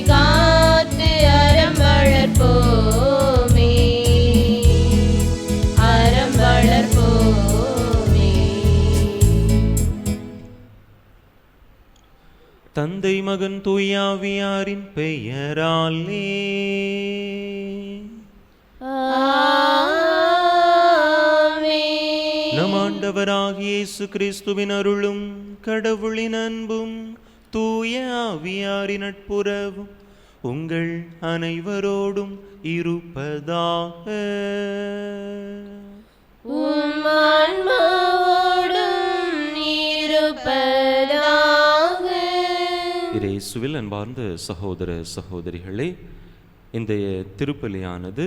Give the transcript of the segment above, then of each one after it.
காத்து அறம் வளர்ப்போமே, அறம் வளர்ப்போமே. தந்தை மகன் தூயாவியாரின் பெயராலே நம் ஆண்டவராகிய இயேசு கிறிஸ்துவின் அருளும் கடவுளின் அன்பும் தூய ஆவியாரின் நட்புறவும் உங்கள் அனைவரோடும் இருப்பதாக. உம் ஆன்மாவோடும் இருப்பதாக. இயேசுவில் அன்பார்ந்த சகோதர சகோதரிகளே, இன்றைய திருப்பலியானது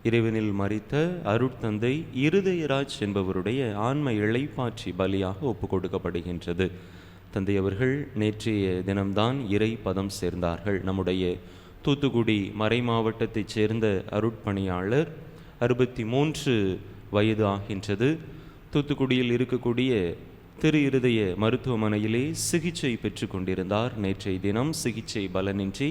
இறைவனில் மரித்த அருட்தந்தை இருதயராஜ் என்பவருடைய ஆன்ம இளைப்பாற்றி பலியாக ஒப்புக் கொடுக்கப்படுகின்றது. தந்தை அவர்கள் நேற்றைய தினம்தான் இறை பதம் சேர்ந்தார்கள். நம்முடைய தூத்துக்குடி மறை மாவட்டத்தைச் சேர்ந்த அருட்பணியாளர் 63 வயது ஆகின்றது. தூத்துக்குடியில் இருக்கக்கூடிய திரு இருதய மருத்துவமனையிலே சிகிச்சை பெற்று கொண்டிருந்தார். நேற்றைய தினம் சிகிச்சை பலனின்றி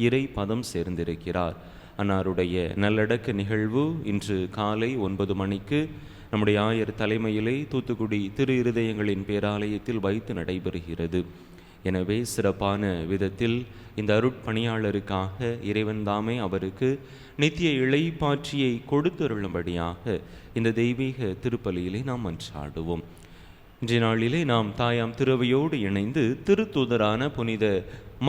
இறை பதம் சேர்ந்திருக்கிறார். அன்னாருடைய நல்லடக்க நிகழ்வு இன்று காலை 9 மணிக்கு நம்முடைய ஆயர் தலைமையிலே தூத்துக்குடி திரு இருதயங்களின் பேராலயத்தில் வைத்து நடைபெறுகிறது. எனவே சிறப்பான விதத்தில் இந்த அருட்பணியாளருக்காக இறைவன் தாமே அவருக்கு நித்திய இளைப்பாற்றியை கொடுத்தருளும்படியாக இந்த தெய்வீக திருப்பலியிலே நாம் மன்றாடுவோம். இன்றைய நாளிலே நாம் தாயாம் திருவையோடு இணைந்து திருத்தூதரான புனித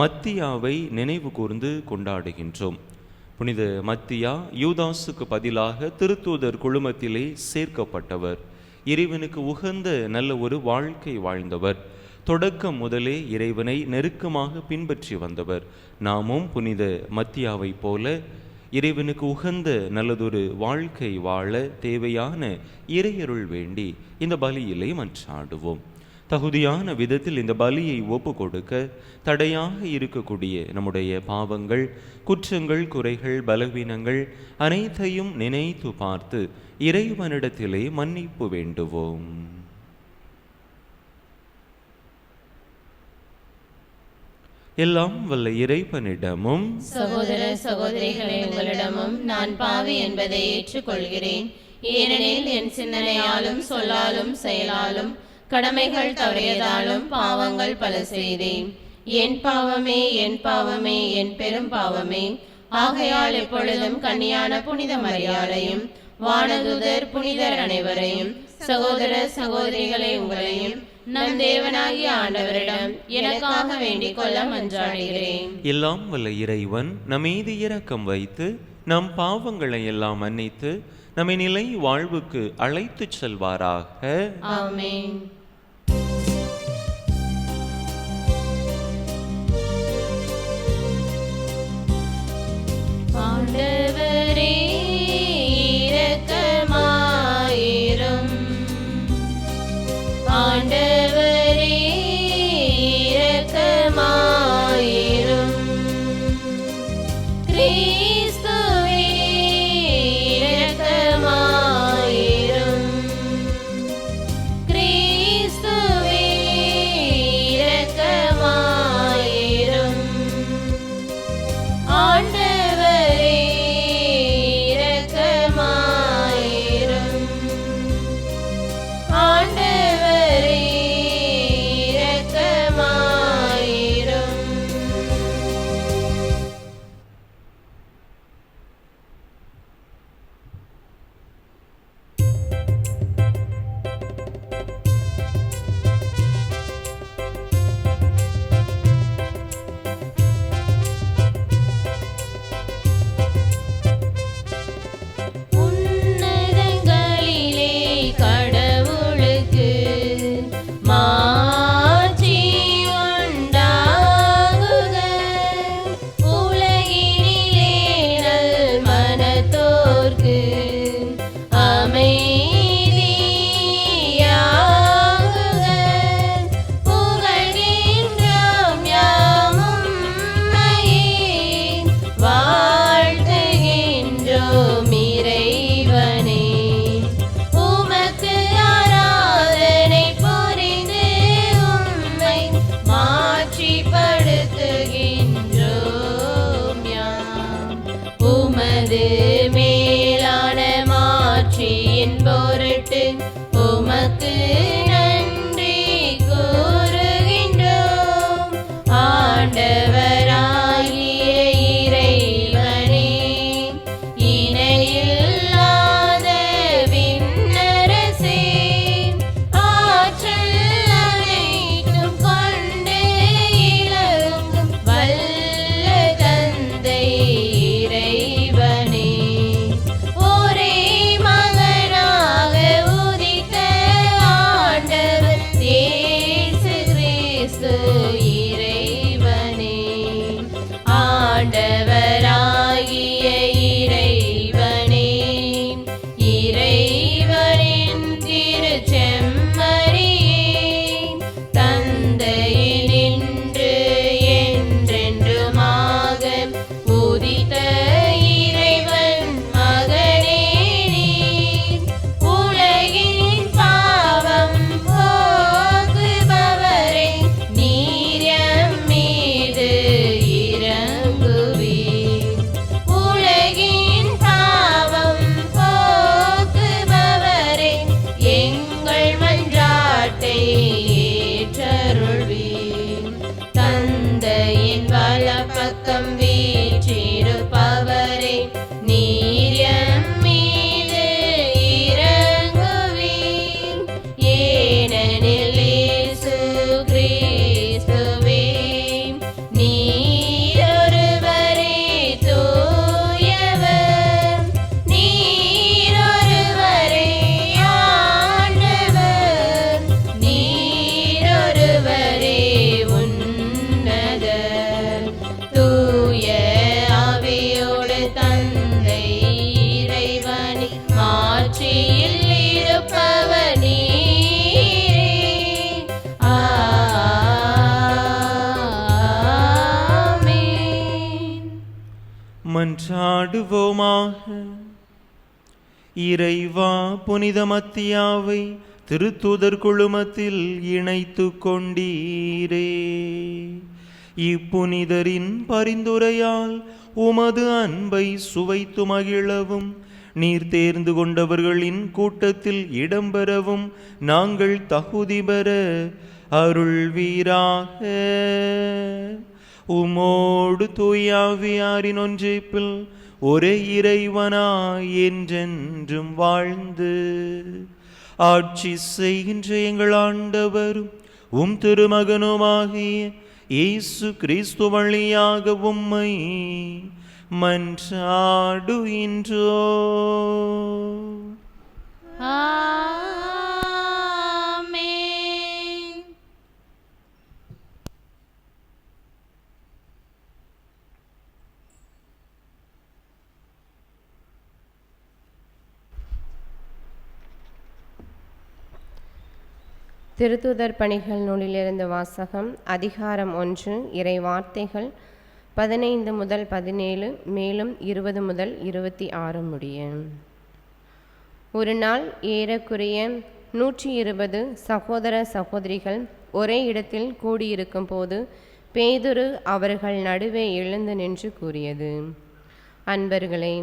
மத்தியாவை நினைவு கூர்ந்து கொண்டாடுகின்றோம். புனித மத்தியா யூதாசுக்கு பதிலாக திருத்தூதர் குழுமத்திலே சேர்க்கப்பட்டவர். இறைவனுக்கு உகந்த நல்ல ஒரு வாழ்க்கை வாழ்ந்தவர். தொடக்கம் முதலே இறைவனை நெருக்கமாக பின்பற்றி வந்தவர். நாமும் புனித மத்தியாவை போல இறைவனுக்கு உகந்த நல்லதொரு வாழ்க்கை வாழ தேவையான இறையருள் வேண்டி இந்த பலியிலே மன்றாடுவோம். தகுதியான விதத்தில் இந்த பலியை ஒப்பு கொடுக்க தடையாக இருக்கக்கூடிய நம்முடைய பாவங்கள், குற்றங்கள், குறைகள், பலவீனங்கள் அனைத்தையும் நினைத்து பார்த்து இறைவனிடத்திலே மன்னிப்பு வேண்டுவோம். எல்லாம் வல்ல இறைவனிடமும் சகோதர சகோதரிகளே உங்களிடமும் நான் பாவி என்பதை ஏற்றுக்கொள்கிறேன். ஏனெனில் என் சிந்தனையாலும் சொல்லாலும் செயலாலும் கடமைகள் தவறியதாலும் பாவங்கள் பல செய்தேன். என் பாவமே, என் பாவமே, என் பெரும் பாவமே. ஆகையால் எப்பொழுதும் கன்னியான புனித மரியாதையும் வானதூதர் புனிதர் அனைவரையும் சகோதர சகோதரிகளை உங்களையும் நம் தேவனாகிய ஆண்டவரிடம் எனக்காக வேண்டிக் கொள்ள மன்றாடுகிறேன். எல்லாம் வல்ல இறைவன் நம்மீது இரக்கம் வைத்து நம் பாவங்களை எல்லாம் மன்னித்து நம்மை நிலை வாழ்வுக்கு அழைத்துச் செல்வாராக. ஆமென். ஆண்டவரே இரக்கமாயிரும். ஆண்டவரே இரக்கமாயிரும். கிறிஸ்துவே இரக்கமாயிரும். கிறிஸ்துவே இரக்கமாயிரும். ஆண்டவரே இரக்கமாயிரும். ஆண்டவரே இரக்கமாயிரும். ஆண்டவராகிய இறைவனே, இறைவனின் திருச்செம்மறியே, தந்தையினின்று என்றென்றுமாக உதித்த இறைவன் மகனே நீர், உலகின் பாவம் போக்குபவரே, நீர் எம் மீது இரங்குவீர். உலகின் பாவம் போக்குபவரே, எங்கள் மன்றாட்டை ஏற்றருள்வீர். தந்தையின் வலப்பக்கம் வீற்றிருப்பவரே, நீர் எம் மீது இரங்குவீர். ஏனெனில் இயேசு கிறிஸ்துவே, நீர் ஒருவரே தூயவர், நீர் ஒருவரே ஆண்டவர், நீர் ஒருவரே உன்னதர். தூய ஆவியோடு தந்தை இறைவனின் மாட்சியில் இருப்பவர் நீரே. ஆமென். மன்றாடுவோமாக. இறைவா, புனித மத்தியாவை திருத்தூதர் குழுமத்தில் இணைத்து கொண்டீரே. இப்புனிதரின் பரிந்துரையால் உமது அன்பை சுவைத்து மகிழவும், நீர் தேர்ந்து கொண்டவர்களின் கூட்டத்தில் இடம்பெறவும் நாங்கள் தகுதி பெற அருள்வீராக. உமோடு தூயாவியாரின் ஒன்றிப்பில் ஒரே இறைவனாய் என்றென்றும் வாழ்ந்து ஆட்சி செய்கின்ற எங்கள் ஆண்டவரும் உம் திருமகனுமாகிய இயேசு கிறிஸ்து வழியாக உம்மை மன்றாடுகின்றோ. ஆமென். திருத்தூதர் பணிகள் நூலிலிருந்து வாசகம். அதிகாரம் 1. இறை வார்த்தைகள் 15 முதல் 17, மேலும் 20 முதல் 26 முடிய. ஒரு நாள் ஏறக்குறைய 120 சகோதர சகோதரிகள் ஒரே இடத்தில் கூடியிருக்கும் போது பேதுரு அவர்கள் நடுவே எழுந்து நின்று கூறியது: அன்பர்களே,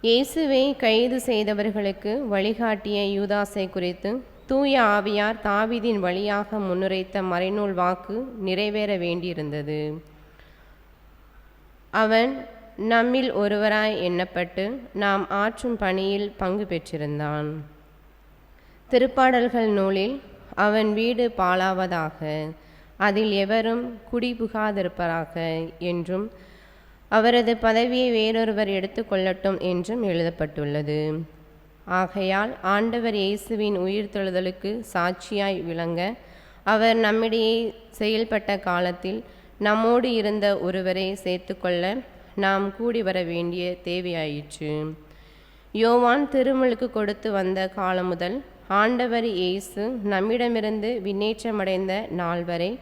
இயேசுவை கைது செய்தவர்களுக்கு வழிகாட்டிய யூதாசை குறித்து தூய ஆவியார் தாவீதின் வழியாக முன்னுரைத்த மறைநூல் வாக்கு நிறைவேற வேண்டியிருந்தது. அவன் நம்மில் ஒருவராய் எண்ணப்பட்டு நாம் ஆற்றும் பணியில் பங்கு பெற்றிருந்தான். திருப்பாடல்கள் நூலில் அவன் வீடு பாழாவதாக, அதில் எவரும் குடிபுகாதிருப்பராக என்றும், அவரது பதவியை வேறொருவர் எடுத்துக்கொள்ளட்டும் என்றும் எழுதப்பட்டுள்ளது. ஆகையால் ஆண்டவர் இயேசுவின் உயிர்த்தெழுதலுக்கு சாட்சியாய் விளங்க அவர் நம்மிடையே செயல்பட்ட காலத்தில் நம்மோடு இருந்த ஒருவரை சேர்த்துக்கொள்ள நாம் கூடி வர வேண்டிய தேவையாயிற்று. யோவான் திருமுழுக்கு கொடுத்து வந்த காலம் முதல் ஆண்டவர் இயேசு நம்மிடமிருந்து விண்ணேற்றமடைந்த நாள் வரை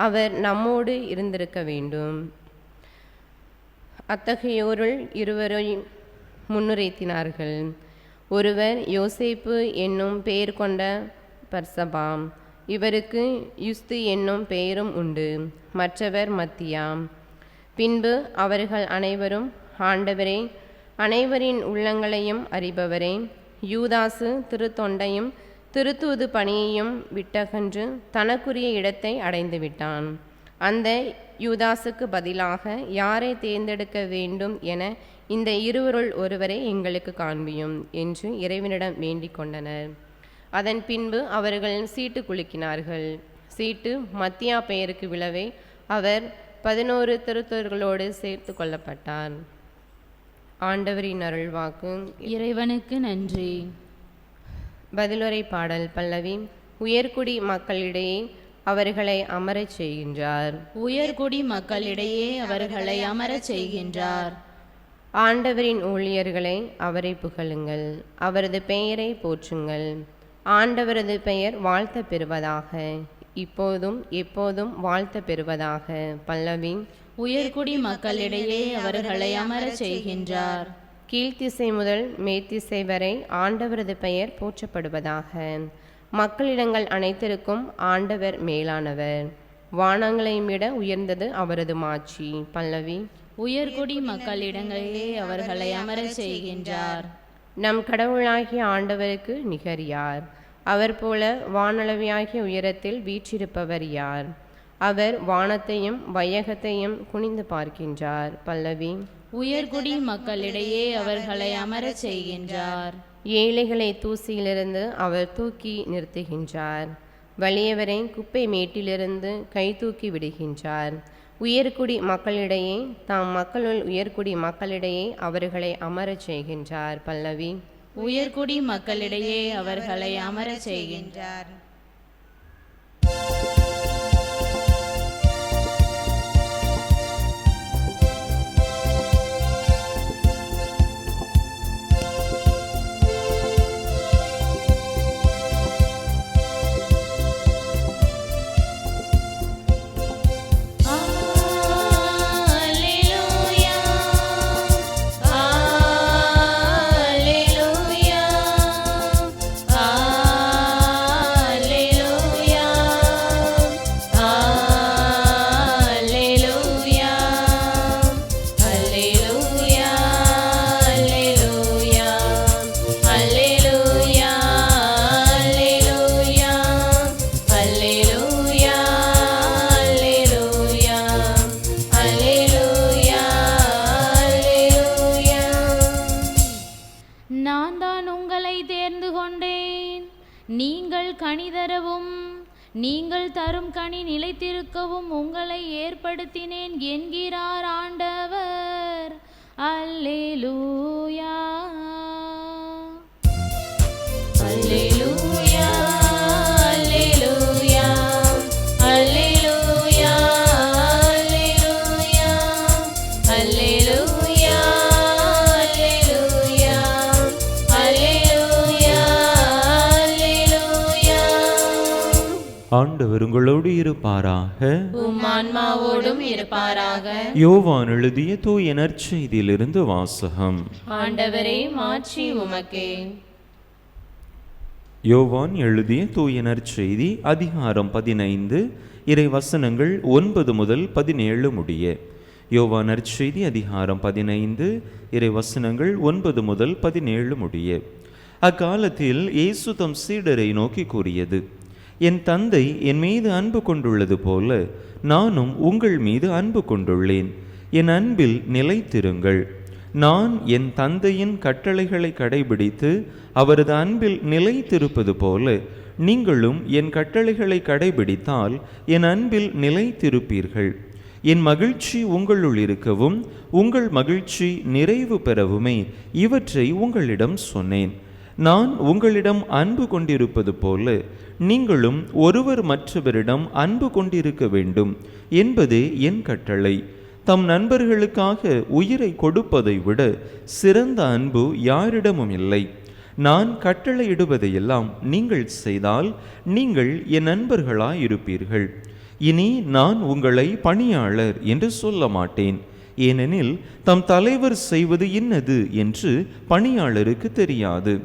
அவர் நம்மோடு இருந்திருக்க வேண்டும். அத்தகையோருள் இருவரை முன்னுரைத்தினார்கள். ஒருவர் யோசேப்பு என்னும் பெயர் கொண்ட பர்சபாம், இவருக்கு யுஸ்து என்னும் பெயரும் உண்டு. மற்றவர் மத்தியாம். பின்பு அவர்கள் அனைவரும், ஆண்டவரே, அனைவரின் உள்ளங்களையும் அறிபவரே, யூதாசு திருத்தொண்டையும் திருத்தூது பணியையும் விட்டகன்று தனக்குரிய இடத்தை அடைந்து விட்டான். அந்த யூதாசுக்கு பதிலாக யாரை தேர்ந்தெடுக்க வேண்டும் என இந்த இருவருள் ஒருவரை எங்களுக்கு காண்பியும் என்று இறைவனிடம் வேண்டிக் கொண்டனர். அதன் பின்பு அவர்கள் சீட்டு குலுக்கினார்கள். சீட்டு மத்தியா பெயருக்கு விழவே அவர் 11 திருத்தூதர்களோடு சேர்த்து கொள்ளப்பட்டார். ஆண்டவரின் அருள்வாக்கு. இறைவனுக்கு நன்றி. பதிலுரை பாடல் பல்லவி. உயர்குடி மக்களிடையே அவர்களை அமரச் செய்கின்றார். உயர்குடி மக்களிடையே அவர்களை அமரச் செய்கின்றார். ஆண்டவரின் ஊழியர்களை அவரை புகழுங்கள், அவரது பெயரை போற்றுங்கள். ஆண்டவரது பெயர் வாழ்த்த பெறுவதாக, இப்போதும் எப்போதும் வாழ்த்த பெறுவதாக. பல்லவி. உயர்குடி மக்களிடையே அவர்களை அமரச் செய்கின்றார். கீழ்த்திசை முதல் மேற்திசை வரை ஆண்டவரது பெயர் போற்றப்படுவதாக. மக்களிடங்கள் அனைத்திற்கும் ஆண்டவர் மேலானவர், வானங்களையும் விட உயர்ந்தது அவரது மாட்சி. பல்லவி. உயர்குடி மக்களிடங்களிலே அவர்களை அமரச் செய்கின்றார். நம் கடவுளாகிய ஆண்டவருக்கு நிகர் யார்? அவர் போல வானளவியாகிய உயரத்தில் வீற்றிருப்பவர் யார்? அவர் வானத்தையும் வையகத்தையும் குனிந்து பார்க்கின்றார். பல்லவி. உயர்குடி மக்களிடையே அவர்களை அமரச் செய்கின்றார். ஏழைகளை தூசியிலிருந்து அவர் தூக்கி நிறுத்துகின்றார், வலியவரை குப்பை மேட்டிலிருந்து கை தூக்கி விடுகின்றார். உயர்குடி மக்களிடையே, தாம் மக்களுள் உயர்குடி மக்களிடையே அவர்களை அமரச் செய்கின்றார். பல்லவி. உயர்குடி மக்களிடையே அவர்களை அமரச் செய்கின்றார். நீங்கள் கனி தரவும் நீங்கள் தரும் கனி நிலைத்திருக்கவும் உங்களை ஏற்படுத்தினேன் என்கிறார் ஆண்டவர். அல்லேலூயா அல்லேலூயா அல்லேலூயா அல்லேலூயா அல்லேலூயா அல்லேலூயா ஆண்டவர் உங்களோடு இருப்பாராக, உம் ஆன்மாவோடும் இருப்பாராக. யோவான் எழுதிய தூய நற்செய்தியிலிருந்து வாசகம். ஆண்டவரே மாட்சி உமக்கே. யோவான் எழுதிய தூய நற்செய்தி அதிகாரம் 15 இறை வசனங்கள் 9 முதல் 17 முடிய. யோவான் நற்செய்தி அதிகாரம் 15 இறை வசனங்கள் 9 முதல் 17 முடிய. அக்காலத்தில் இயேசு தம் சீடரை நோக்கி கூறியது, என் தந்தை என் மீது அன்பு கொண்டுள்ளது போல நானும் உங்கள் மீது அன்பு கொண்டுள்ளேன். என் அன்பில் நிலைத்திருங்கள். நான் என் தந்தையின் கட்டளைகளை கடைபிடித்து அவரது அன்பில் நிலைத்திருப்பது போல நீங்களும் என் கட்டளைகளை கடைபிடித்தால் என் அன்பில் நிலைத்திருப்பீர்கள். என் மகிழ்ச்சி உங்களுள் இருக்கவும் உங்கள் மகிழ்ச்சி நிறைவு பெறவுமே இவற்றை உங்களிடம் சொன்னேன். நான் உங்களிடம் அன்பு கொண்டிருப்பது போல நீங்களும் ஒருவர் மற்றவரிடம் அன்பு கொண்டிருக்க வேண்டும் என்பதே என் கட்டளை. தம் நண்பர்களுக்காக உயிரை கொடுப்பதை விட சிறந்த அன்பு யாரிடமும் இல்லை. நான் கட்டளையிடுவதையெல்லாம் நீங்கள் செய்தால் நீங்கள் என் நண்பர்களாயிருப்பீர்கள். இனி நான் உங்களை பணியாளர் என்று சொல்ல மாட்டேன், ஏனெனில் தம் தலைவர் செய்வது இன்னது என்று பணியாளருக்கு தெரியாது.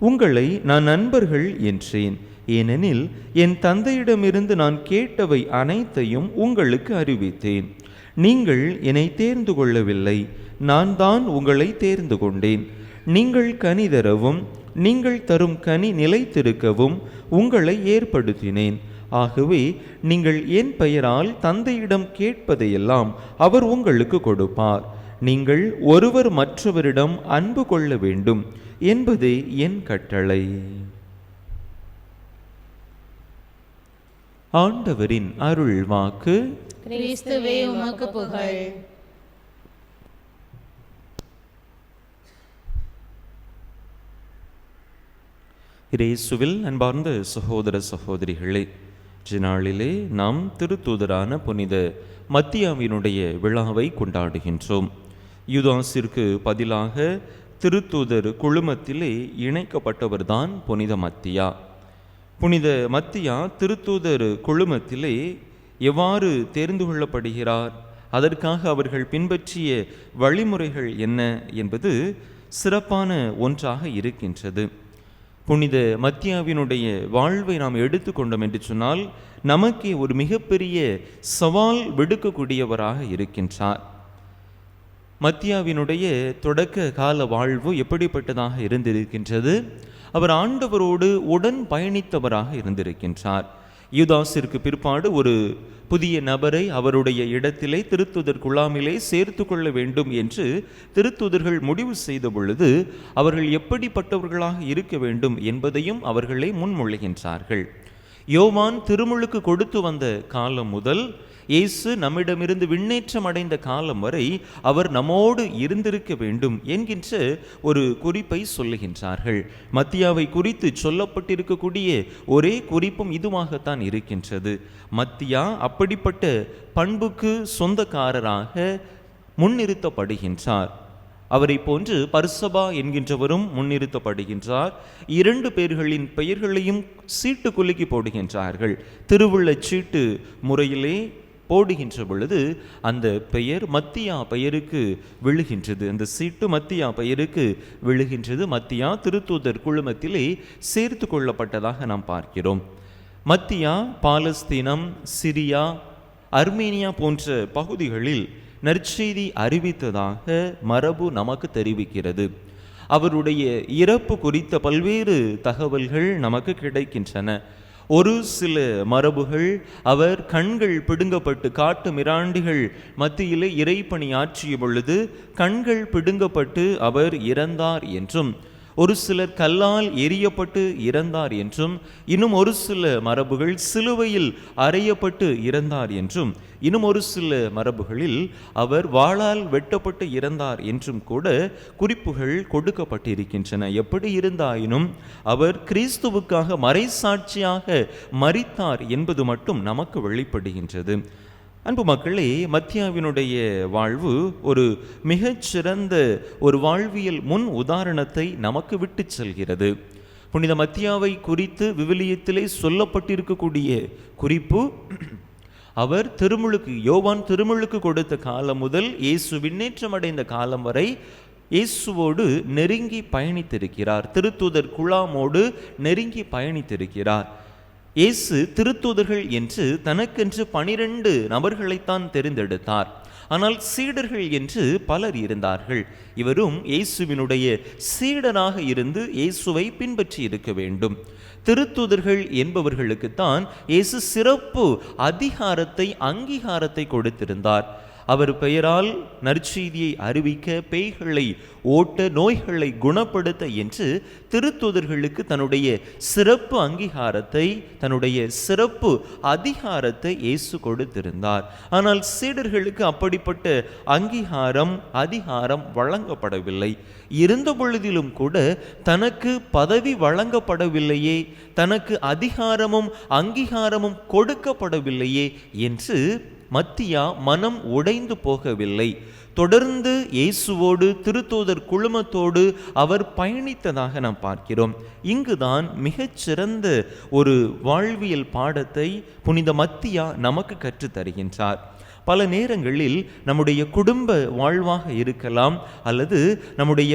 உங்களை நான் நண்பர்கள் என்றேன், ஏனெனில் என் தந்தையிடமிருந்து நான் கேட்டவை அனைத்தையும் உங்களுக்கு அறிவித்தேன். நீங்கள் என்னை தேர்ந்து கொள்ளவில்லை, நான் தான் உங்களை தேர்ந்து கொண்டேன். நீங்கள் கனி தரவும் நீங்கள் தரும் கனி நிலைத்திருக்கவும் உங்களை ஏற்படுத்தினேன். ஆகவே நீங்கள் என் பெயரால் தந்தையிடம் கேட்பதையெல்லாம் அவர் உங்களுக்கு கொடுப்பார். நீங்கள் ஒருவர் மற்றவரிடம் அன்பு கொள்ள வேண்டும் என்பதே என் கட்டளை. ஆண்டவரின் அருள் வாக்கு. கிறிஸ்துவே உமக்கு புகழ். இயேசுவில் அன்பார்ந்த சகோதர சகோதரிகளே, நாளிலே நாம் திருத்தூதரான புனித மத்தியாவினுடைய விழாவை கொண்டாடுகின்றோம். யூதாசிற்கு பதிலாக திருத்தூதர் குழுமத்திலே இணைக்கப்பட்டவர்தான் புனித மத்தியா. புனித மத்தியா திருத்தூதர் குழுமத்திலே எவ்வாறு தேர்ந்து கொள்ளப்படுகிறார், அதற்காக அவர்கள் பின்பற்றிய வழிமுறைகள் என்ன என்பது சிறப்பான ஒன்றாக இருக்கின்றது. புனித மத்தியாவினுடைய வாழ்வை நாம் எடுத்துக்கொண்டோம் என்று சொன்னால் நமக்கே ஒரு மிகப்பெரிய சவால் விடுக்கக்கூடியவராக இருக்கின்றார். மத்தியாவினுடைய தொடக்க கால வாழ்வு எப்படிப்பட்டதாக இருந்திருக்கின்றது? அவர் ஆண்டவரோடு உடன் பயணித்தவராக இருந்திருக்கின்றார். யூதாசிற்கு பிற்பாடு ஒரு புதிய நபரை அவருடைய இடத்திலே திருத்தூதர் குழாமிலே சேர்த்து கொள்ள வேண்டும் என்று திருத்தூதர்கள் முடிவு செய்த பொழுது அவர்கள் எப்படிப்பட்டவர்களாக இருக்க வேண்டும் என்பதையும் அவர்களே முன்மொழிகின்றார்கள். யோவான் திருமுழுக்கு கொடுத்து வந்த காலம் முதல் இயேசு நம்மிடமிருந்து விண்ணேற்றம் அடைந்த காலம் வரை அவர் நம்மோடு இருந்திருக்க வேண்டும் என்கின்ற ஒரு குறிப்பை சொல்லுகின்றார்கள். மத்தியாவை குறித்து சொல்லப்பட்டிருக்கக்கூடிய ஒரே குறிப்பும் இதுவாகத்தான் இருக்கின்றது. மத்தியா அப்படிப்பட்ட பண்புக்கு சொந்தக்காரராக முன்னிறுத்தப்படுகின்றார். அவரை போன்று பர்சபா என்கின்றவரும் முன்னிறுத்தப்படுகின்றார். 2 பேர்களின் பெயர்களையும் சீட்டு குலுக்கி போடுகின்றார்கள். திருவுள்ள சீட்டு முறையிலே போடுகின்ற பொழுது அந்த பெயர் மத்தியா பெயருக்கு விழுகின்றது. அந்த சீட்டு மத்தியா பெயருக்கு விழுகின்றது. மத்தியா திருத்தூதர் குழுமத்திலே சேர்த்து கொள்ளப்பட்டதாக நாம் பார்க்கிறோம். மத்தியா பாலஸ்தீனம், சிரியா, அர்மேனியா போன்ற பகுதிகளில் நற்செய்தி அறிவித்ததாக மரபு நமக்கு தெரிவிக்கிறது. அவருடைய இறப்பு குறித்த பல்வேறு தகவல்கள் நமக்கு கிடைக்கின்றன. ஒரு சில மரபுகள் அவர் கண்கள் பிடுங்கப்பட்டு காட்டு மிராண்டிகள் மத்தியிலே இறைப்பணி ஆற்றிய பொழுது கண்கள் பிடுங்கப்பட்டு அவர் இறந்தார் என்றும், ஒரு சிலர் கல்லால் எரியப்பட்டு இறந்தார் என்றும், இன்னும் ஒரு சில மரபுகள் சிலுவையில் அறையப்பட்டு இறந்தார் என்றும், இன்னும் ஒரு சில மரபுகளில் அவர் வாளால் வெட்டப்பட்டு இறந்தார் என்றும் கூட குறிப்புகள் கொடுக்கப்பட்டிருக்கின்றன. எப்படி இருந்தாயினும் அவர் கிறிஸ்துவுக்காக மறைசாட்சியாக மரித்தார் என்பது மட்டும் நமக்கு வெளிப்படுகின்றது. அன்பு மக்களே, மத்தியாவினுடைய வாழ்வு ஒரு மிகச்சிறந்த ஒரு வாழ்வியல் முன் உதாரணத்தை நமக்கு விட்டு செல்கிறது. புனித மத்தியாவை குறித்து விவிலியத்திலே சொல்லப்பட்டிருக்கக்கூடிய குறிப்பு, அவர் திருமுழுக்கு யோவான் திருமுழுக்கு கொடுத்த காலம் முதல் இயேசு விண்ணேற்றம் அடைந்த காலம் வரை இயேசுவோடு நெருங்கி பயணித்திருக்கிறார். திருத்தூதர் குழாமோடு நெருங்கி பயணித்திருக்கிறார். இயேசு திருத்தூதர்கள் என்று தனக்கென்று 12 நபர்களைத்தான் தெரிந்தெடுத்தார். ஆனால் சீடர்கள் என்று பலர் இருந்தார்கள். இவரும் இயேசுவினுடைய சீடனாக இருந்து இயேசுவை பின்பற்றி இருக்க வேண்டும். திருத்தூதர்கள் என்பவர்களுக்குத்தான் இயேசு சிறப்பு அதிகாரத்தை, அங்கீகாரத்தை கொடுத்திருந்தார். அவர் பெயரால் நற்செய்தியை அறிவிக்க, பேய்களை ஓட்ட, நோய்களை குணப்படுத்த என்று திருத்தூதர்களுக்கு தன்னுடைய சிறப்பு அங்கீகாரத்தை, தன்னுடைய சிறப்பு அதிகாரத்தை இயேசு கொடுத்திருந்தார். ஆனால் சீடர்களுக்கு அப்படிப்பட்ட அங்கீகாரம், அதிகாரம் வழங்கப்படவில்லை. இருந்த பொழுதிலும் கூட தனக்கு பதவி வழங்கப்படவில்லையே, தனக்கு அதிகாரமும் அங்கீகாரமும் கொடுக்கப்படவில்லையே என்று மத்தியா மனம் உடைந்து போகவில்லை. தொடர்ந்து இயேசுவோடு திருத்தூதர் குழுமத்தோடு அவர் பயணித்ததாக நாம் பார்க்கிறோம். இங்குதான் மிகச்சிறந்த ஒரு வாழ்வியல் பாடத்தை புனித மத்தியா நமக்கு கற்றுத் தருகின்றார். பல நேரங்களில் நம்முடைய குடும்ப வாழ்வாக இருக்கலாம், அல்லது நம்முடைய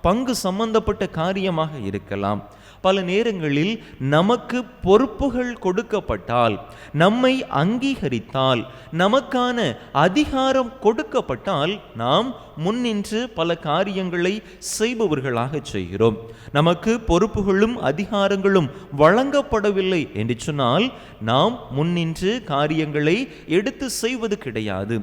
பங்கு சம்பந்தப்பட்ட காரியமாக இருக்கலாம். பல நேரங்களில் நமக்கு பொறுப்புகள் கொடுக்கப்பட்டால், நம்மை அங்கீகரித்தால், நமக்கான அதிகாரம் கொடுக்கப்பட்டால் நாம் முன்னின்று பல காரியங்களை செய்பவர்களாக செய்கிறோம். நமக்கு பொறுப்புகளும் அதிகாரங்களும் வழங்கப்படவில்லை என்று சொன்னால் நாம் முன்னின்று காரியங்களை எடுத்து செய்வது கிடையாது.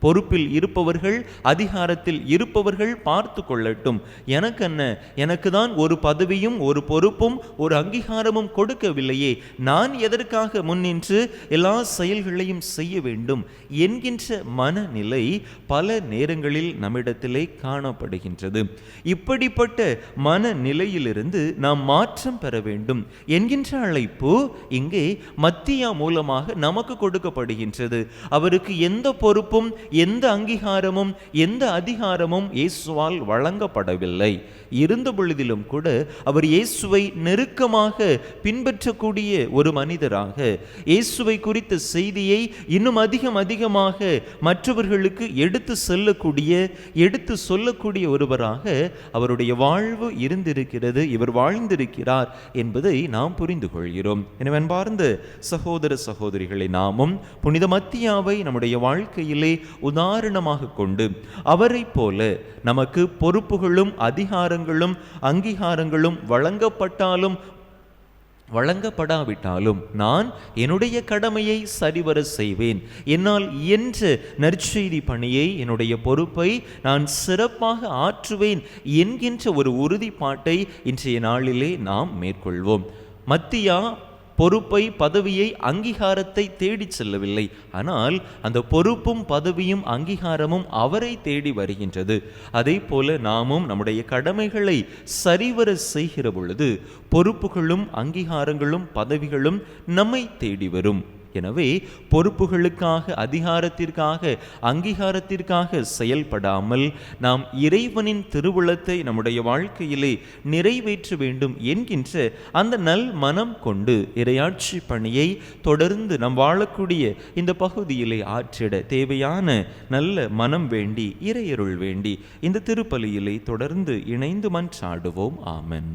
பொறுப்பில் இருப்பவர்கள், அதிகாரத்தில் இருப்பவர்கள் பார்த்து கொள்ளட்டும். எனக்கு என்ன, எனக்கு தான் ஒரு பதவியும் ஒரு பொறுப்பும் ஒரு அங்கீகாரமும் கொடுக்கவில்லையே, நான் எதற்காக முன்னின்று எல்லா செயல்களையும் செய்ய வேண்டும் என்கின்ற மனநிலை பல நேரங்களில் நம்மிடத்திலே காணப்படுகின்றது. இப்படிப்பட்ட மனநிலையிலிருந்து நாம் மாற்றம் பெற வேண்டும் என்கின்ற அழைப்பு இங்கே மத்தியா மூலமாக நமக்கு கொடுக்கப்படுகின்றது. அவருக்கு எந்த பொறுப்பும் எந்த அங்கீகாரமும் எந்த அதிகாரமும் இயேசுவால் வழங்கப்படவில்லை. இருந்த பொழுதிலும் கூட அவர் இயேசுவை நெருக்கமாக பின்பற்றக்கூடிய ஒரு மனிதராக, இயேசுவை குறித்த செய்தியை இன்னும் அதிகமாக மற்றவர்களுக்கு எடுத்து சொல்லக்கூடிய ஒருவராக அவருடைய வாழ்வு இருந்திருக்கிறது, இவர் வாழ்ந்திருக்கிறார் என்பதை நாம் புரிந்து கொள்கிறோம். எனவே அன்பார்ந்த சகோதர சகோதரிகளை, நாமும் புனித மத்தியாவை நம்முடைய வாழ்க்கையிலே உதாரணமாக கொண்டு அவரை போல நமக்கு பொறுப்புகளும் அதிகாரங்களும் அங்கீகாரங்களும் வழங்கப்படாவிட்டாலும் நான் என்னுடைய கடமையை சரிவர செய்வேன், என்னால் இயன்ற நற்செய்தி பணியை, என்னுடைய பொறுப்பை நான் சிறப்பாக ஆற்றுவேன் என்கின்ற ஒரு உறுதிப்பாட்டை இன்றைய நாளிலே நாம் மேற்கொள்வோம். மத்தியா பொறுப்பை, பதவியை, அங்கீகாரத்தை தேடி செல்லவில்லை. ஆனால் அந்த பொறுப்பும் பதவியும் அங்கீகாரமும் அவரை தேடி வருகின்றது. அதே போல நாமும் நம்முடைய கடமைகளை சரிவர செய்கிற பொழுது பொறுப்புகளும் அங்கீகாரங்களும் பதவிகளும் நம்மை தேடி வரும். எனவே பொறுப்புகளுக்காக, அதிகாரத்திற்காக, அங்கீகாரத்திற்காக செயல்படாமல் நாம் இறைவனின் திருவுளத்தை நம்முடைய வாழ்க்கையிலே நிறைவேற்ற வேண்டும் என்கின்ற அந்த நல் மனம் கொண்டு இறையாட்சி பணியை தொடர்ந்து நாம் வாழக்கூடிய இந்த பகுதியிலே ஆற்றிட தேவையான நல்ல மனம் வேண்டி, இறையருள் வேண்டி இந்த திருப்பலியிலே தொடர்ந்து இணைந்து மன்றாடுவோம். ஆமென்.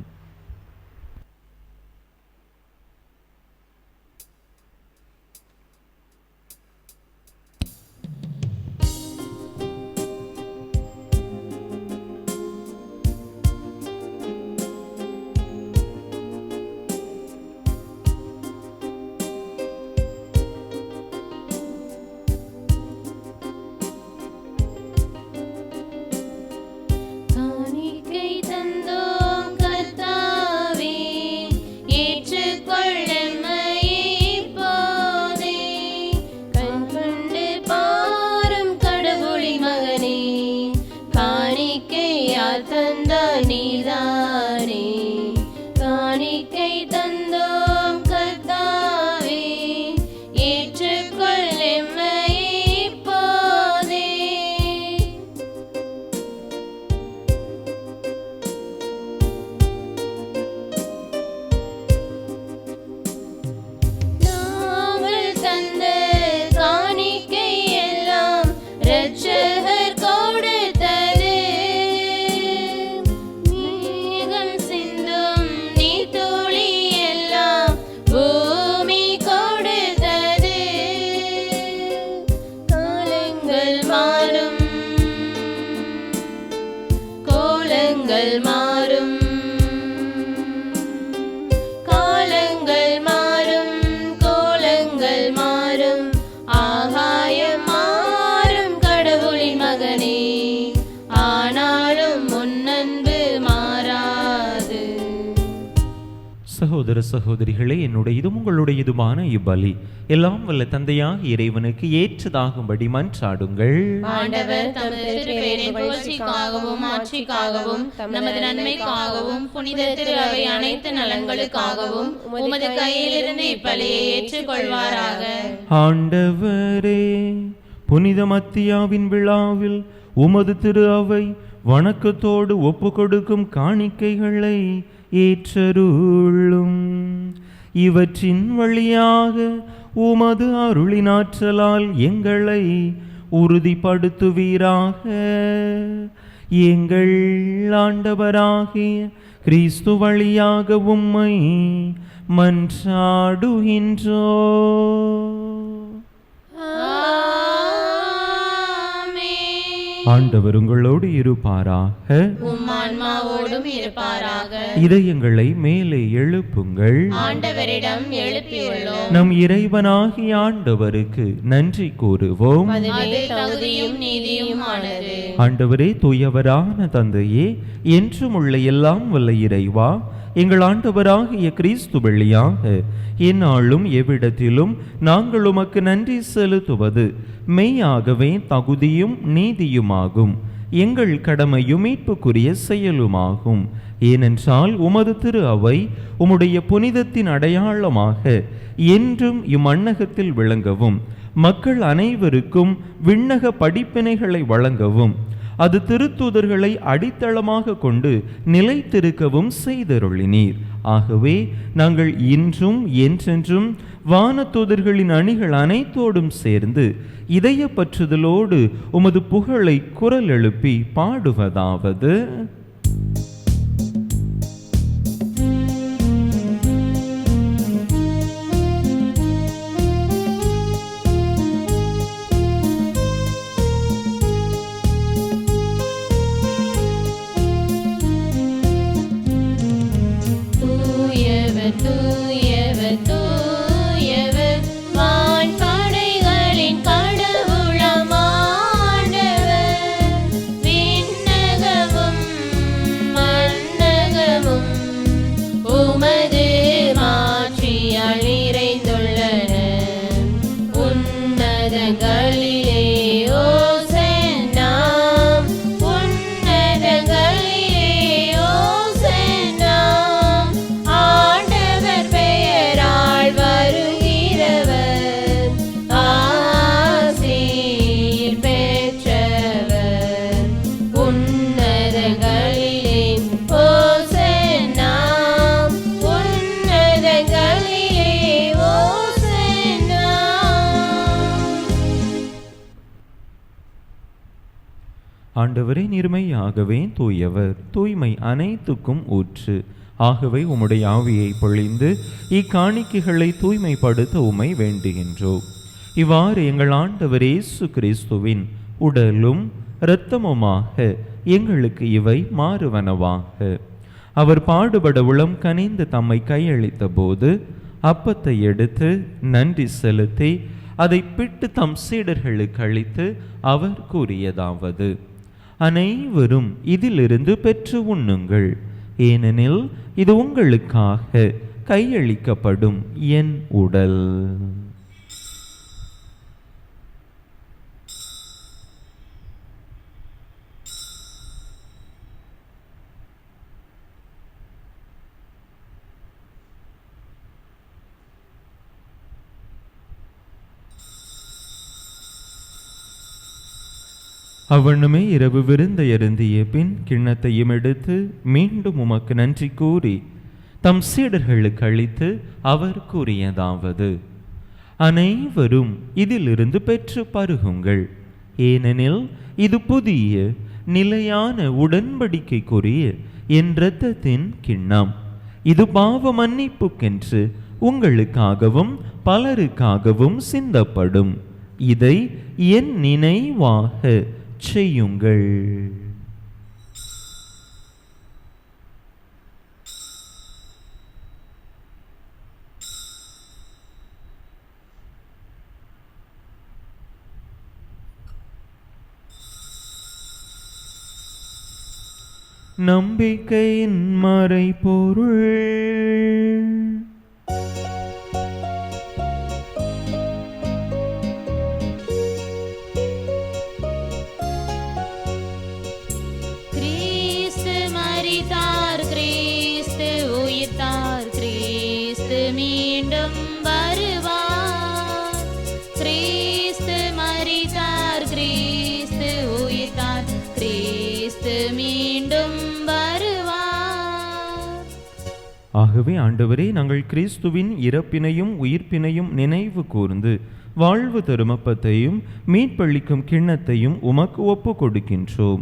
சகோதர சகோதரிகளே, என்னுடையதும் உங்களுடையதுமான இப்பலி எல்லாம் வல்ல தந்தையாக இறைவனுக்கு ஏற்றதாகும்படி மன்றாடுங்கள். ஆண்டவர் தமது திருப்பெயரின் புகழ்ச்சிக்காகவும் ஆட்சிக்காகவும் நமது நன்மைக்காகவும் புனித திரு அவை அனைத்து நலன்களுக்காகவும் உமது கையிலிருந்து இப்பலியை ஏற்றுக்கொள்வாராக. ஆண்டவரே, புனித மத்தியாவின் விழாவில் உமது திரு அவை வணக்கத்தோடு ஒப்பு கொடுக்கும் காணிக்கைகளை ஏற்றருளும். இவற்றின் வழியாக உமது அருளினாற்றலால் எங்களை உறுதிப்படுத்துவீராக. எங்கள் ஆண்டவராகிய கிறிஸ்து வழியாக உம்மை மன்றாடுகின்றோ. ஆண்டவர் உங்களோடு இருப்பாராக. உம் ஆன்மாவோடும் இருப்பாராக. இதயங்களை மேலே எழுப்புங்கள். ஆண்டவரிடம் எழுப்பியுள்ளோம். நம் இறைவனாகிய ஆண்டவருக்கு நன்றி கூறுவோம். அது தகுதியும் நீதியுமானது. ஆண்டவரே, தூயவரான தந்தையே, என்றும் உள்ள எல்லாம் வல்ல இறைவா, எங்கள் ஆண்டவராகிய கிறிஸ்து வழியாக எந்நாளும் எவ்விடத்திலும் நாங்கள் உமக்கு நன்றி செலுத்துவது மெய்யாகவே தகுதியும் நீதியுமாகும், எங்கள் கடமையும் மீட்புக்குரிய செயலுமாகும். ஏனென்றால் உமது திரு அவை உம்முடைய புனிதத்தின் அடையாளமாக என்றும் இம்மண்ணகத்தில் விளங்கவும், மக்கள் அனைவருக்கும் விண்ணக படிப்பினைகளை வழங்கவும், அது திருத்தூதர்களை அடித்தளமாக கொண்டு நிலைத்திருக்கவும் செய்தருளினீர். ஆகவே நாங்கள் இன்றும் என்றென்றும் வானதூதர்களின் அணிகள் அனைத்தோடும் சேர்ந்து இதய பற்றுதலோடு உமது புகழை குரல் எழுப்பி பாடுவதாவது: ஆண்டவரே, நீர்மையாகவே தூயவர், தூய்மை அனைத்துக்கும் ஊற்று. ஆகவே உம்முடைய ஆவியை பொழிந்து இக்காணிக்கைகளை தூய்மைப்படுத்த உம்மை வேண்டுகின்றோம். இவ்வாறு எங்கள் ஆண்டவர் இயேசு கிறிஸ்துவின் உடலும் இரத்தமுமாக எங்களுக்கு இவை மாறுவனவாக. அவர் பாடுபட உளம் கனிந்து தம்மை கையளித்த போது அப்பத்தை எடுத்து நன்றி செலுத்தி அதை பிட்டு தம் சீடர்களுக்கு அளித்து அவர் கூறியதாவது: அனைவரும் இதிலிருந்து பெற்று உண்ணுங்கள், ஏனெனில் இது உங்களுக்காக கையளிக்கப்படும் என் உடல். அவ்வண்ணமே இரவு விருந்தை அருந்திய பின் கிண்ணத்தையும் எடுத்து மீண்டும் உமக்கு நன்றி கூறி தம் சீடர்களுக்கு அளித்து அவர் கூறியதாவது: அனைவரும் இதிலிருந்து பெற்று பருகுங்கள், ஏனெனில் இது புதிய நிலையான உடன்படிக்கைக்குரிய என் இரத்தத்தின் கிண்ணம். இது பாவ மன்னிப்புக்கென்று உங்களுக்காகவும் பலருக்காகவும் சிந்தப்படும். இதை என் நினைவாக செய்யுங்கள். நம்பிக்கையின் மறைபொருள். ஆகவே ஆண்டவரே, நாங்கள் கிறிஸ்துவின் இறப்பினையும் உயிர்ப்பினையும் நினைவு கூர்ந்து வாழ்வு தரும் அப்பத்தையும் மீட்பளிக்கும் கிண்ணத்தையும் உமக்கு ஒப்பு கொடுக்கின்றோம்.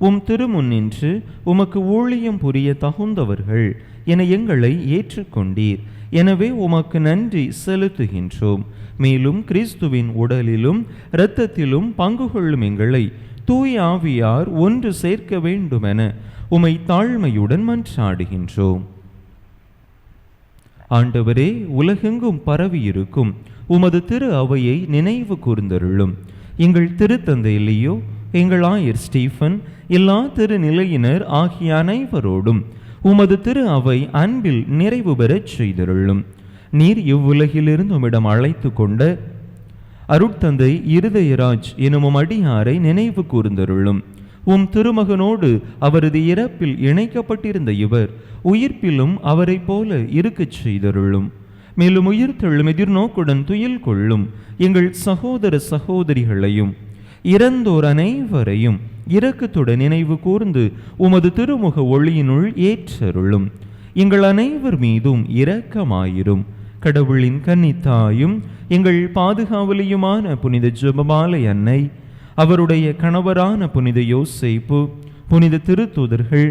உம் திருமுன்னின்று உமக்கு ஊழியம் புரிய தகுந்தவர்கள் என எங்களை ஏற்றுக்கொண்டீர். எனவே உமக்கு நன்றி செலுத்துகின்றோம். மேலும் கிறிஸ்துவின் உடலிலும் இரத்தத்திலும் பங்கு கொள்ளும் எங்களை தூய ஆவியார் ஒன்று சேர்க்க வேண்டுமென உமை தாழ்மையுடன் மன்றாடுகின்றோம். ஆண்டவரே, உலகெங்கும் பரவியிருக்கும் உமது திரு அவையை நினைவு கூர்ந்தருளும். எங்கள் திருத்தந்தை லியோ, எங்கள் ஆயர் ஸ்டீஃபன், எல்லா திருநிலையினர் ஆகிய அனைவரோடும் உமது திரு அவை அன்பில் நிறைவு பெறச் செய்தருளும். நீர் இவ்வுலகிலிருந்து உம்மிடம் அழைத்து கொண்ட அருட்தந்தை இருதயராஜ் எனும் அடியாரை நினைவு கூர்ந்தருளும். உம் திருமகனோடு அவரது இறப்பில் இணைக்கப்பட்டிருந்த இவர் உயிர்ப்பிலும் அவரை போல இருக்கச் செய்தருளும். மேலும் உயிர்த்தெழும் எதிர்நோக்குடன் துயில் கொள்ளும் எங்கள் சகோதர சகோதரிகளையும் இறந்தோர் அனைவரையும் இரக்கத்துடன் நினைவு கூர்ந்து உமது திருமுக ஒளியினுள் ஏற்றருளும். எங்கள் அனைவர் மீதும் இரக்கமாயிரும். கடவுளின் கன்னித்தாயும் எங்கள் பாதுகாவலியுமான புனித ஜெபமாலை அன்னை, அவருடைய கணவரான புனித யோசேப்பு, புனித திருத்தூதர்கள்,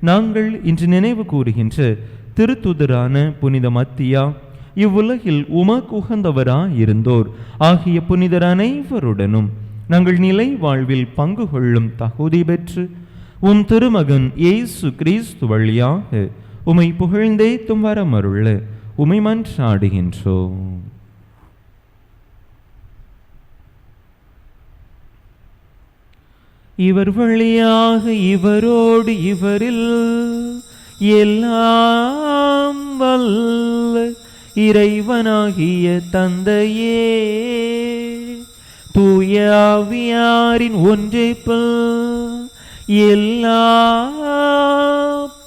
நாங்கள் இன்று நினைவு கூறுகின்ற திருத்தூதரான புனித மத்தியா, இவ்வுலகில் உமக்கு உகந்தவராயிருந்தோர் ஆகிய புனிதர் அனைவருடனும் நாங்கள் நிலை வாழ்வில் பங்கு கொள்ளும் தகுதி பெற்று உம் திருமகன் இயேசு கிறிஸ்து வழியாக உமை புகழ்ந்தேத்தும் வரமருள உமை மன்றாடுகின்றோம். இவர் வழியாக இவரோடு இவரில் எல்லாம் வல்ல இறைவனாகிய தந்தையே, தூய ஆவியாரின் ஒன்றைப்பில் எல்லா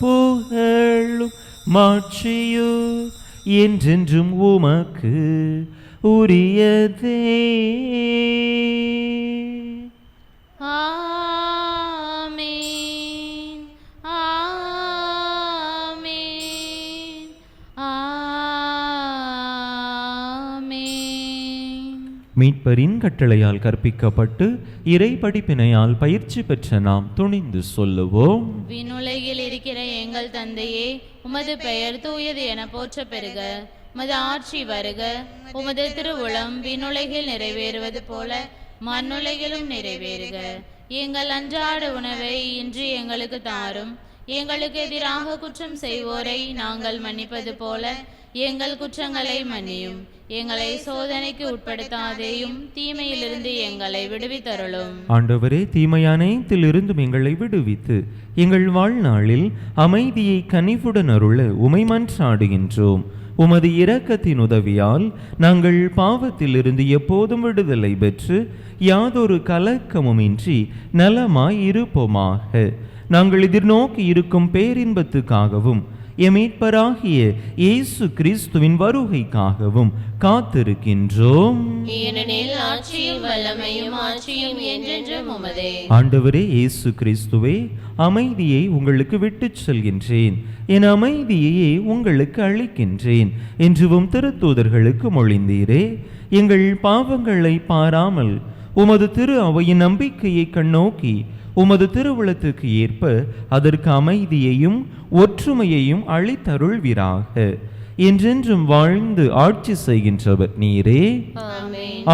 புகழும் மாட்சியும் என்றென்றும் உமக்கு உரியதே. ஆமென், ஆமென், ஆமென். மீட்பரின் கட்டளையால் கற்பிக்கப்பட்டு இறை படிப்பினையால் பயிற்சி பெற்ற நாம் துணிந்து சொல்லுவோம். விண்ணுலகில் இருக்கிற எங்கள் தந்தையே, உமது பெயர் தூயது என போற்ற பெறுக. உமது ஆட்சி வருக. உமது திருவுளம் விண்ணுலகில் நிறைவேறுவது போல மண்ணுலகிலும் நிறைவேறுக. எங்கள் அன்றாட உணவை இன்று எங்களுக்கு தாரும். எங்களுக்கு எதிராக குற்றம் செய்வோரை நாங்கள் மன்னிப்பது போல எங்கள் குற்றங்களை மன்னியும். எங்களை சோதனைக்கு உட்படுத்தாதேயும், தீமையிலிருந்து எங்களை விடுவித்தருளும். ஆண்டவரே, தீமை அனைத்திலிருந்தும் எங்களை விடுவித்து எங்கள் வாழ்நாளில் அமைதியை கனிவுடன் அருள உமை மன்றாடுகின்றோம். உமது இரக்கத்தின் உதவியால் நாங்கள் பாவத்திலிருந்து எப்போதும் விடுதலை பெற்று யாதொரு கலக்கமுமின்றி நலமாய் இருப்போமாக. நாங்கள் எதிர்நோக்கி இருக்கும் பேரின்பத்துக்காகவும் எமீட்பராகிய இயேசு கிறிஸ்துவின் வருகைக்காகவும் காத்திருக்கின்றோம். ஏனெனில் ஆட்சியும் வல்லமையும் ஆட்சியும் என்றென்றும் உமதே. ஆண்டவரே இயேசு கிறிஸ்துவே, அமைதியை உங்களுக்கு விட்டுச் செல்கின்றேன், என் அமைதியையே உங்களுக்கு அளிக்கின்றேன் என்றும் திருத்தூதர்களுக்கு மொழிந்தீரே. எங்கள் பாவங்களை பாராமல் உமது திரு அவையின் நம்பிக்கையை கண்ணோக்கி உமது திருவுளத்துக்கு ஏற்ப அதற்கு அமைதியையும் ஒற்றுமையையும் அளித்தருள்வீராக. என்றென்றும் வாழ்ந்து ஆட்சி செய்கின்றவர் நீரே.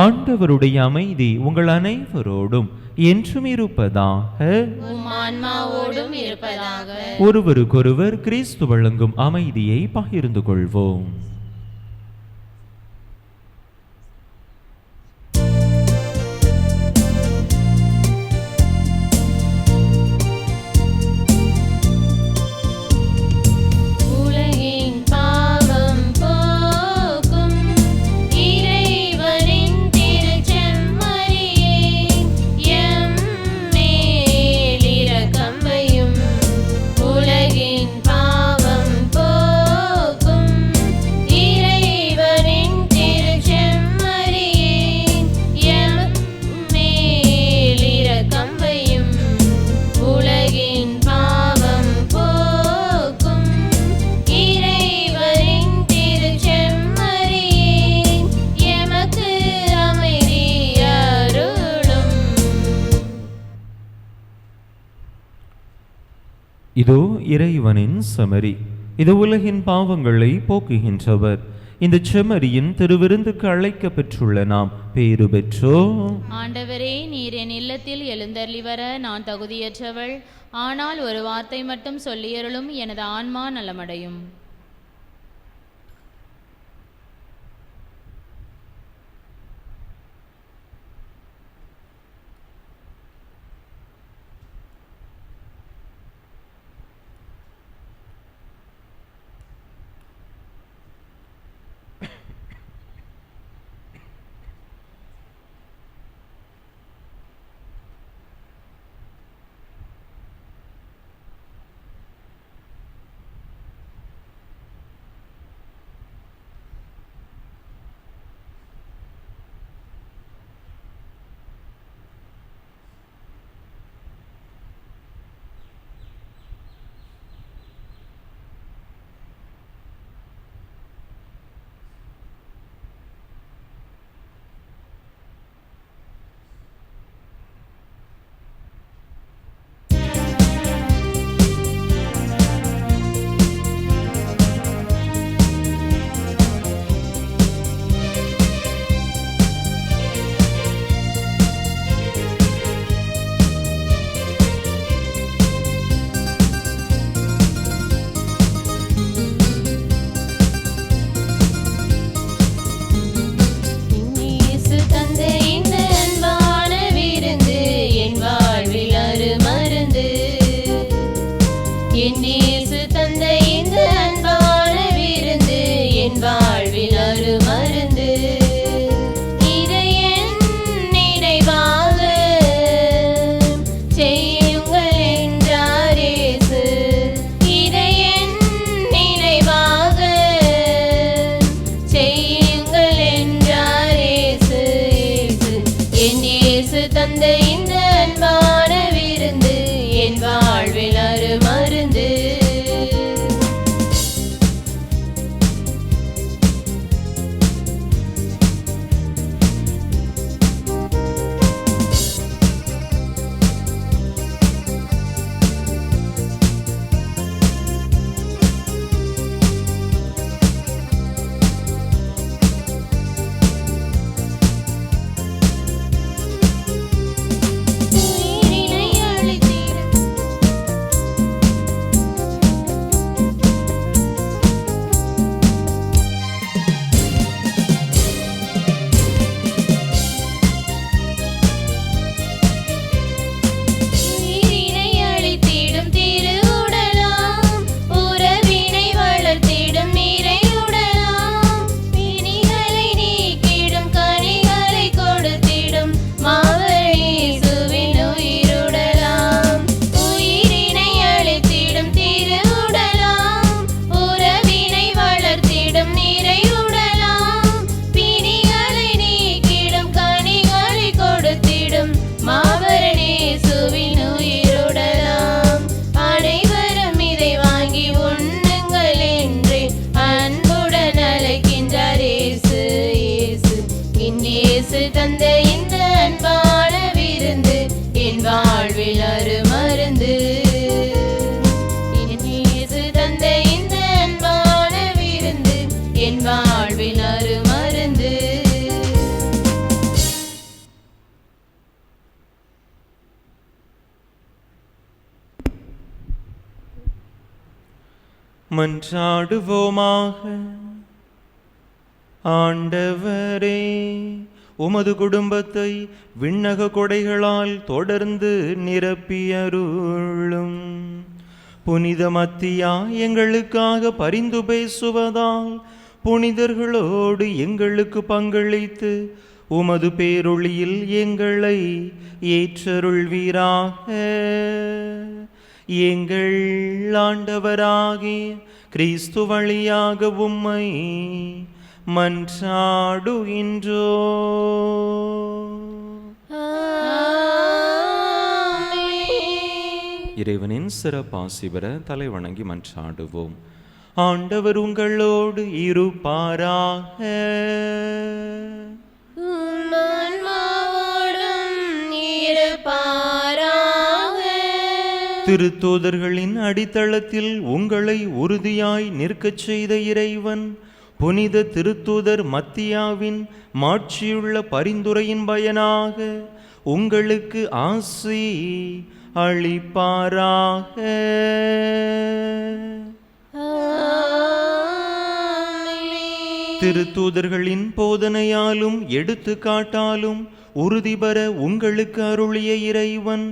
ஆண்டவருடைய அமைதி உங்கள் அனைவரோடும் என்றும் இருப்பதாக. ஆன்மாவோடும் இருப்பதாக. ஒருவருக்கொருவர் கிறிஸ்து வழங்கும் அமைதியை பகிர்ந்து கொள்வோம். இதோ இறைவனின் செமரி, இது உலகின் பாவங்களை போக்குகின்றவர். இந்த செம்மறியின் திருவிருந்துக்கு அழைக்க பெற்றுள்ள நாம் பேறு பெற்றோம். ஆண்டவரே, நீர் என் இல்லத்தில் எழுந்தருளி வர நான் தகுதியற்றவள். ஆனால் ஒரு வார்த்தை மட்டும் சொல்லியருளும், எனது ஆன்மா நலமடையும். மன்றாடுவோமாக. ஆண்டவரே, உமது குடும்பத்தை விண்ணக கொடைகளால் தொடர்ந்து நிரப்பியருளும். புனித மத்தியா எங்களுக்காக பரிந்து பேசுவதால் புனிதர்களோடு எங்களுக்கு பங்களித்து உமது பேரொளியில் எங்களை ஏற்றருள்வீராக. எங்கள் ஆண்டவராகிய கிறிஸ்து வழியாக உம்மை மன்றாடுகின்றோ. இறைவனின் சிறப்பாசி பெற தலை வணங்கி மன்றாடுவோம். ஆண்டவர் உங்களோடு இருப்பாராக. திருத்தூதர்களின் அடித்தளத்தில் உங்களை உறுதியாய் நிற்கச் செய்த இறைவன் புனித திருத்தூதர் மத்தியாவின் மாட்சியுள்ள பரிந்துரையின் பயனாக உங்களுக்கு ஆசி அளிப்பாராக. திருத்தூதர்களின் போதனையாலும் எடுத்துக்காட்டாலும் உறுதி பெற உங்களுக்கு அருளிய இறைவன்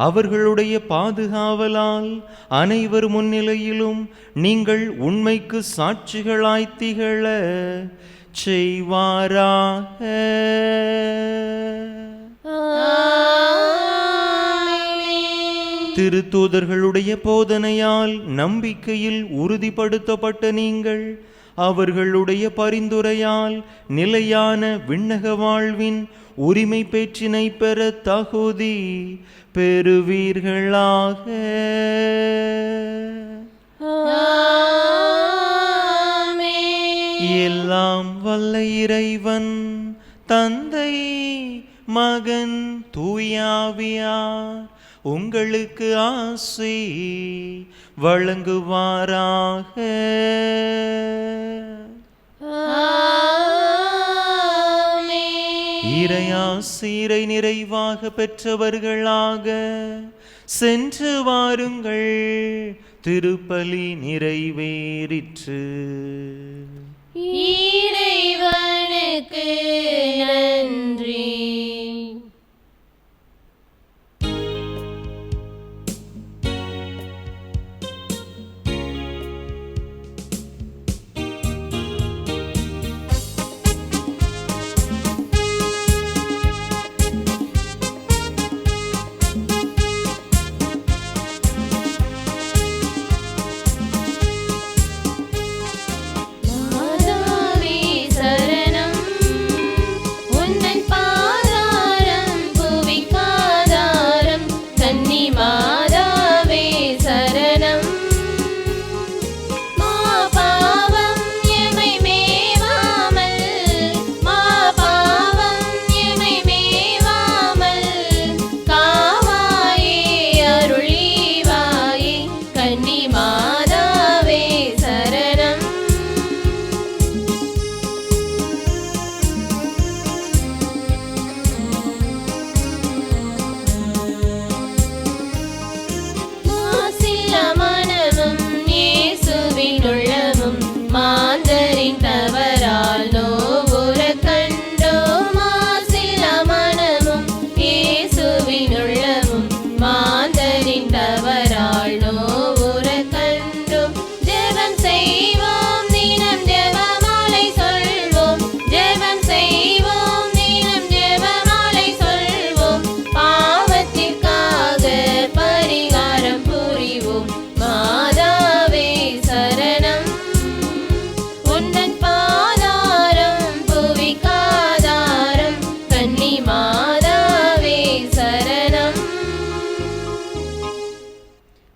அவர்களுடைய பாதுகாவலால் அனைவர் முன்னிலையிலும் நீங்கள் உண்மைக்கு சாட்சிகளாய் திகழ செய்வாராக. திருத்தூதர்களுடைய போதனையால் நம்பிக்கையில் உறுதிப்படுத்தப்பட்ட நீங்கள் அவர்களுடைய பரிந்துரையால் நிலையான விண்ணக வாழ்வின் உரிமை பேற்றினை பெற தகுதி பெறுவீர்களாக. எல்லாம் வல்ல இறைவன் தந்தை மகன் தூயாவியார் உங்களுக்கு ஆசி வழங்குவாராக. இறையாசிரை நிறைவாக பெற்றவர்களாக சென்று வாருங்கள். திருப்பலி நிறைவேறிற்று. இறைவனுக்கு நன்றி.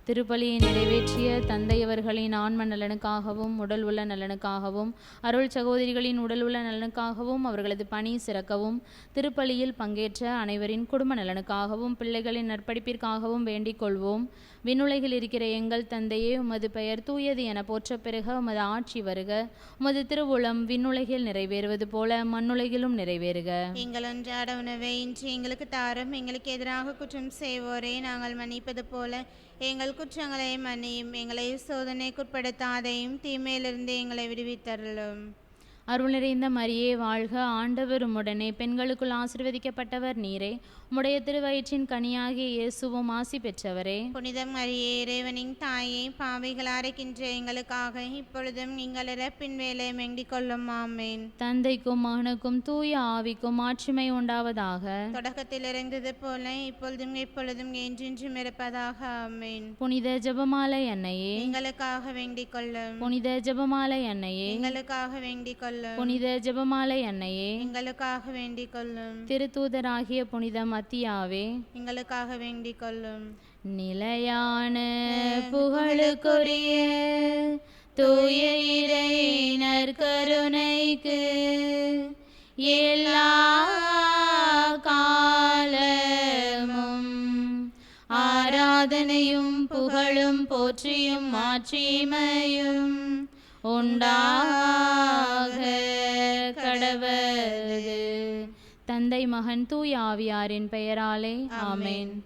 திருப்பலியை நிறைவேற்றிய தந்தையவர்களின் ஆன்ம நலனுக்காகவும் உடல் உள்ள நலனுக்காகவும் அருள் சகோதரிகளின் உடல் உள்ள நலனுக்காகவும் அவர்களது பணி சிறக்கவும் திருப்பலியில் பங்கேற்ற அனைவரின் குடும்ப நலனுக்காகவும் பிள்ளைகளின் நற்படிப்பிற்காகவும் வேண்டிக் கொள்வோம். விண்ணுலகில் இருக்கிற எங்கள் தந்தையே, உமது பெயர் தூயது என போற்ற பெருக, உமது ஆட்சி வருக, உமது திருவுளம் விண்ணுலகில் நிறைவேறுவது போல மண்ணுலகிலும் நிறைவேறுக. எங்கள் அன்றாட உணவை இன்று எங்களுக்கு தாரும். எங்களுக்கு எதிராக குற்றம் செய்வோரை நாங்கள் மன்னிப்பது போல எங்கள் குற்றங்களை மன்னியும். எங்களை சோதனைக்குட்படுத்தாதையும் தீமையிலிருந்து எங்களை விடுவித்தருளும். அருள் நிறைந்த மரியே வாழ்க, ஆண்டவர் உம்முடனே, பெண்களுக்குள் ஆசீர்வதிக்கப்பட்டவர் நீரே, உம்முடைய திருவயிற்றின் கனியாகிய இயேசுவும் ஆசி பெற்றவரே. புனித மரியே, இறைவனின் தாயே, பாவிகளாக இருக்கின்ற எங்களுக்காக இப்பொழுதும் எங்கள் இறப்பின் வேலை வேண்டிக் கொள்ளும். ஆமேன். தந்தைக்கும் மகனுக்கும் தூய ஆவிக்கும் ஆட்சிமை உண்டாவதாக. தொடக்கத்தில் இருந்தது போல இப்பொழுதும் எப்பொழுதும் என்றென்றும் இருப்பதாக. ஆமேன். புனித ஜெபமாலை அன்னையே எங்களுக்காக வேண்டிக் கொள்ளும். புனித ஜெபமாலை அன்னையே எங்களுக்காக வேண்டிக் கொள்ளும். புனித ஜெபமாலை அன்னையே எங்களுக்காக வேண்டிக் கொள்ளும். திருத்தூதராகிய புனித மத்தியாவே எங்களுக்காக வேண்டிக் கொள்ளும். நிலையான புகழுக்குரிய தூய இறை நற்கருணைக்கு எல்லா காலமும் ஆராதனையும் புகழும் போற்றியும் மாட்சிமையும் உண்டாக கடவது. தந்தை மகன் தூய ஆவியாரின் பெயராலே ஆமென்.